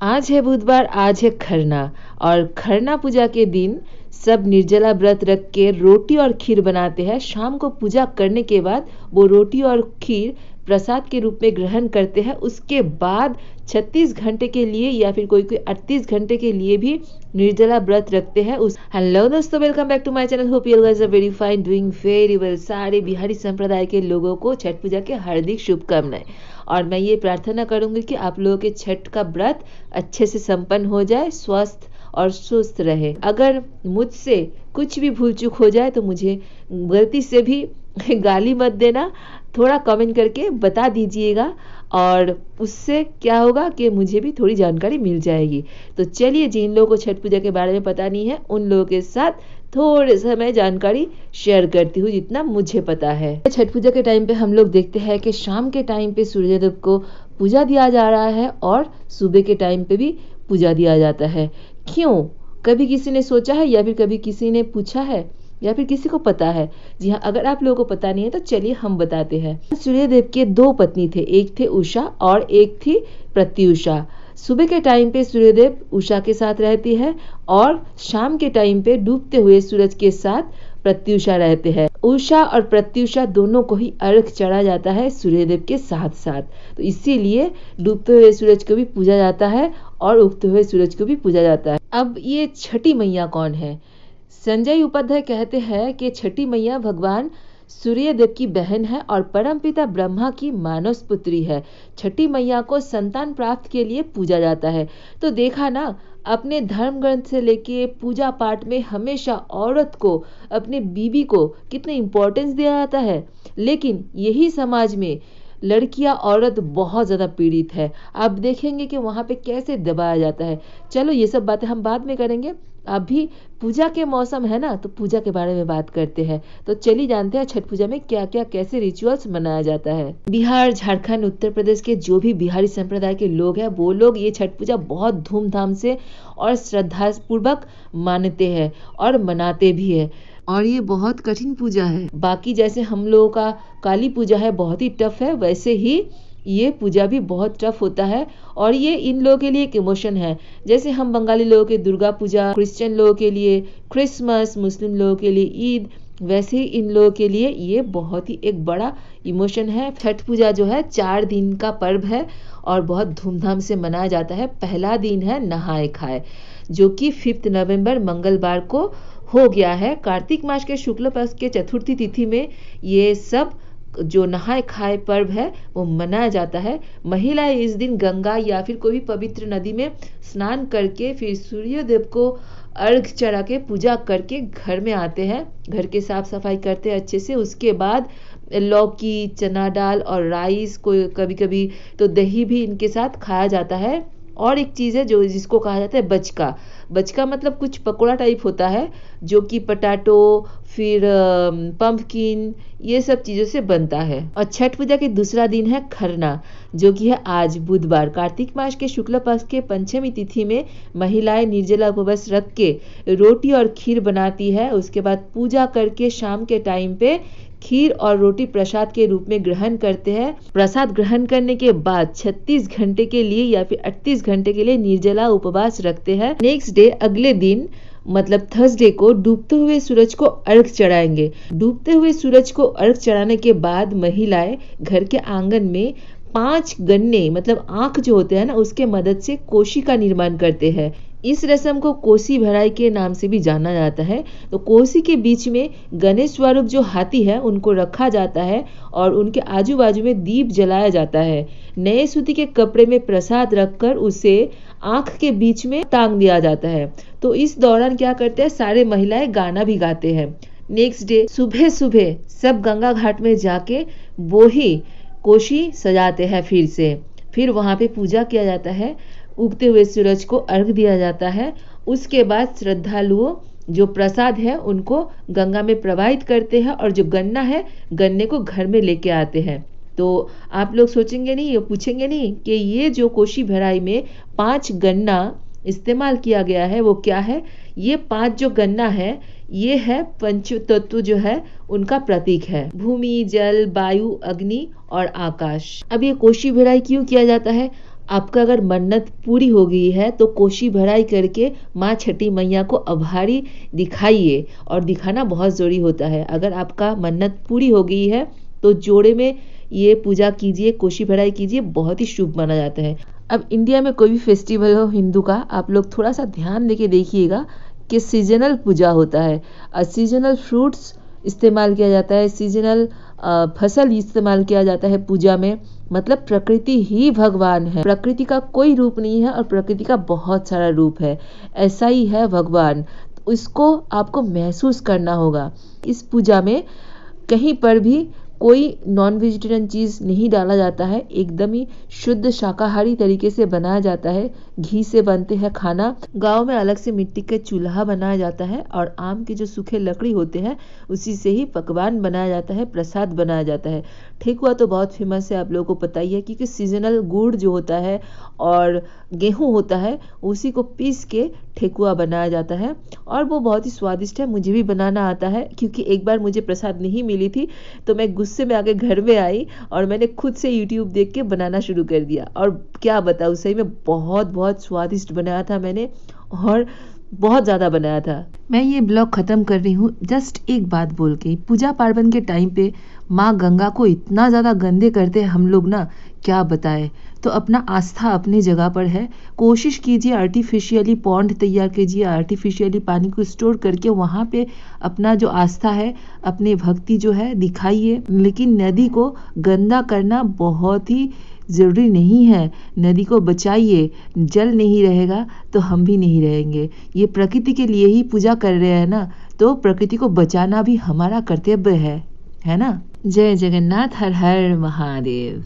आज है बुधवार, आज है खरना। और खरना पूजा के दिन सब निर्जला व्रत रख के रोटी और खीर बनाते हैं। शाम को पूजा करने के बाद वो रोटी और खीर प्रसाद के रूप में ग्रहण करते हैं। उसके बाद 36 घंटे के लिए या फिर कोई 38 घंटे के लिए भी निर्जला व्रत रखते हैं। उस हेलो दोस्तों, welcome back to my channel. Hope you guys are very fine, doing very well. सारे बिहारी संप्रदाय के लोगों को छठ पूजा के हार्दिक शुभकामनाएं। और मैं ये प्रार्थना करूंगी कि आप लोगों के छठ का व्रत अच्छे से संपन्न हो जाए, स्वस्थ और सुस्त रहे। अगर मुझसे कुछ भी भूल चूक हो जाए तो मुझे गलती से भी गाली मत देना, थोड़ा कमेंट करके बता दीजिएगा। और उससे क्या होगा कि मुझे भी थोड़ी जानकारी मिल जाएगी। तो चलिए, जिन लोगों को छठ पूजा के बारे में पता नहीं है उन लोगों के साथ थोड़े सा मैं जानकारी शेयर करती हूँ जितना मुझे पता है। छठ पूजा के टाइम पे हम लोग देखते हैं कि शाम के टाइम पे सूर्यदेव को पूजा दिया जा रहा है और सुबह के टाइम पे भी पूजा दिया जाता है। क्यों? कभी किसी ने सोचा है या फिर कभी किसी ने पूछा है या फिर किसी को पता है? जी हाँ, अगर आप लोगों को पता नहीं है तो चलिए हम बताते हैं। सूर्यदेव के दो पत्नी थे, एक थे उषा और एक थी प्रत्युषा। सुबह के टाइम पे सूर्यदेव उषा के साथ रहती है और शाम के टाइम पे डूबते हुए सूरज के साथ प्रत्युषा रहते हैं। उषा और प्रत्युषा दोनों को ही अर्घ चढ़ा जाता है सूर्यदेव के साथ साथ। तो इसीलिए डूबते हुए सूरज को भी पूजा जाता है और उगते हुए सूरज को भी पूजा जाता है। अब ये छठी मैया कौन है? संजय उपाध्याय कहते हैं कि छठी मैया भगवान सूर्यदेव की बहन है और परमपिता ब्रह्मा की मानस पुत्री है। छठी मैया को संतान प्राप्त के लिए पूजा जाता है। तो देखा ना, अपने धर्म ग्रंथ से लेके पूजा पाठ में हमेशा औरत को, अपने बीबी को कितने इम्पोर्टेंस दिया जाता है। लेकिन यही समाज में लड़कियां, औरत बहुत ज़्यादा पीड़ित है। आप देखेंगे कि वहाँ पे कैसे दबाया जाता है। चलो, ये सब बातें हम बाद में करेंगे। अभी पूजा के मौसम है ना, तो पूजा के बारे में बात करते हैं। तो चलिए जानते हैं छठ पूजा में क्या क्या कैसे रिचुअल्स मनाया जाता है। बिहार, झारखंड, उत्तर प्रदेश के जो भी बिहारी संप्रदाय के लोग हैं वो लोग ये छठ पूजा बहुत धूमधाम से और श्रद्धापूर्वक मानते हैं और मनाते भी है। और ये बहुत कठिन पूजा है। बाकी जैसे हम लोगों का काली पूजा है बहुत ही टफ है, वैसे ही ये पूजा भी बहुत टफ होता है। और ये इन लोगों के लिए एक इमोशन है। जैसे हम बंगाली लोगों के दुर्गा पूजा, क्रिश्चियन लोगों के लिए क्रिसमस, मुस्लिम लोगों के लिए ईद, वैसे ही इन लोगों के लिए ये बहुत ही एक बड़ा इमोशन है। छठ पूजा जो है 4 दिन का पर्व है और बहुत धूमधाम से मनाया जाता है। पहला दिन है नहाए खाए, जो कि 5 नवंबर मंगलवार को हो गया है। कार्तिक मास के शुक्ल पक्ष के चतुर्थी तिथि में ये सब जो नहाए खाए पर्व है वो मनाया जाता है। महिलाएं इस दिन गंगा या फिर कोई भी पवित्र नदी में स्नान करके फिर सूर्यदेव को अर्घ चढ़ा के पूजा करके घर में आते हैं। घर के साफ सफाई करते हैं अच्छे से। उसके बाद लौकी, चना दाल और राइस को, कभी कभी तो दही भी इनके साथ खाया जाता है। और एक चीज़ है जो जिसको कहा जाता है बचका। बचका मतलब कुछ पकोड़ा टाइप होता है जो कि पटाटो, फिर पंपकिन, ये सब चीज़ों से बनता है। और छठ पूजा के दूसरा दिन है खरना, जो कि है आज बुधवार। कार्तिक मास के शुक्ल पक्ष के पंचमी तिथि में महिलाएं निर्जला उपवास रख के रोटी और खीर बनाती है। उसके बाद पूजा करके शाम के टाइम पे खीर और रोटी प्रसाद के रूप में ग्रहण करते हैं। प्रसाद ग्रहण करने के बाद 36 घंटे के लिए या फिर 38 घंटे के लिए निर्जला उपवास रखते हैं। नेक्स्ट डे, अगले दिन मतलब थर्सडे को डूबते हुए सूरज को अर्घ चढ़ाएंगे। डूबते हुए सूरज को अर्घ चढ़ाने के बाद महिलाएं घर के आंगन में 5 गन्ने मतलब आंख जो होते हैं ना, उसके मदद से कोशी का निर्माण करते हैं। इस रस्म को कोसी भराई के नाम से भी जाना जाता है। तो कोसी के बीच में गणेश स्वरूप जो हाथी है उनको रखा जाता है और उनके आजू बाजू में दीप जलाया जाता है। नए सूती के कपड़े में प्रसाद रखकर उसे आंख के बीच में टांग दिया जाता है। तो इस दौरान क्या करते हैं, सारे महिलाएं गाना भी गाते हैं। नेक्स्ट डे सुबह सुबह सब गंगा घाट में जाके वो ही कोशी सजाते हैं फिर वहां पे पूजा किया जाता है। उगते हुए सूरज को अर्घ दिया जाता है। उसके बाद श्रद्धालुओं जो प्रसाद है उनको गंगा में प्रवाहित करते हैं और जो गन्ना है, गन्ने को घर में लेके आते हैं। तो आप लोग सोचेंगे नहीं, ये पूछेंगे नहीं कि ये जो कोशी भराई में 5 गन्ना इस्तेमाल किया गया है वो क्या है? ये 5 जो गन्ना है ये है पंच तत्व जो है उनका प्रतीक है। भूमि, जल, वायु, अग्नि और आकाश। अब ये कोशी भिड़ाई क्यों किया जाता है? आपका अगर मन्नत पूरी हो गई है तो कोशी भराई करके माँ छठी मैया को आभारी दिखाइए, और दिखाना बहुत ज़रूरी होता है। अगर आपका मन्नत पूरी हो गई है तो जोड़े में ये पूजा कीजिए, कोशी भराई कीजिए, बहुत ही शुभ माना जाता है। अब इंडिया में कोई भी फेस्टिवल हो हिंदू का, आप लोग थोड़ा सा ध्यान देके देखिएगा कि सीजनल पूजा होता है। सीजनल फ्रूट्स इस्तेमाल किया जाता है, सीजनल फसल इस्तेमाल किया जाता है पूजा में। मतलब प्रकृति ही भगवान है, प्रकृति का कोई रूप नहीं है और प्रकृति का बहुत सारा रूप है। ऐसा ही है भगवान, तो इसको आपको महसूस करना होगा। इस पूजा में कहीं पर भी कोई नॉन वेजिटेरियन चीज़ नहीं डाला जाता है, एकदम ही शुद्ध शाकाहारी तरीके से बनाया जाता है। घी से बनते हैं खाना। गांव में अलग से मिट्टी के चूल्हा बनाया जाता है और आम के जो सूखे लकड़ी होते हैं उसी से ही पकवान बनाया जाता है, प्रसाद बनाया जाता है। ठेकुआ तो बहुत फेमस है, आप लोगों को पता ही है, क्योंकि सीजनल गुड़ जो होता है और गेहूँ होता है उसी को पीस के ठेकुआ बनाया जाता है और वो बहुत ही स्वादिष्ट है। मुझे भी बनाना आता है, क्योंकि एक बार मुझे प्रसाद नहीं मिली थी तो मैं गुस्से में आके घर में आई और मैंने खुद से यूट्यूब देख के बनाना शुरू कर दिया। और क्या बताऊँ, सही में बहुत बहुत स्वादिष्ट बनाया था मैंने, और बहुत ज़्यादा बनाया था। मैं ये ब्लॉग ख़त्म कर रही हूँ जस्ट एक बात बोल के। पूजा पार्वण के टाइम पे माँ गंगा को इतना ज़्यादा गंदे करते हैं हम लोग ना, क्या बताएं। तो अपना आस्था अपनी जगह पर है। कोशिश कीजिए आर्टिफिशियली पॉन्ड तैयार कीजिए, आर्टिफिशियली पानी को स्टोर करके वहाँ पे अपना जो आस्था है, अपनी भक्ति जो है दिखाइए। लेकिन नदी को गंदा करना बहुत ही ज़रूरी नहीं है। नदी को बचाइए, जल नहीं रहेगा तो हम भी नहीं रहेंगे। ये प्रकृति के लिए ही पूजा कर रहे हैं ना, तो प्रकृति को बचाना भी हमारा कर्तव्य है ना। जय जगन्नाथ, हर हर महादेव।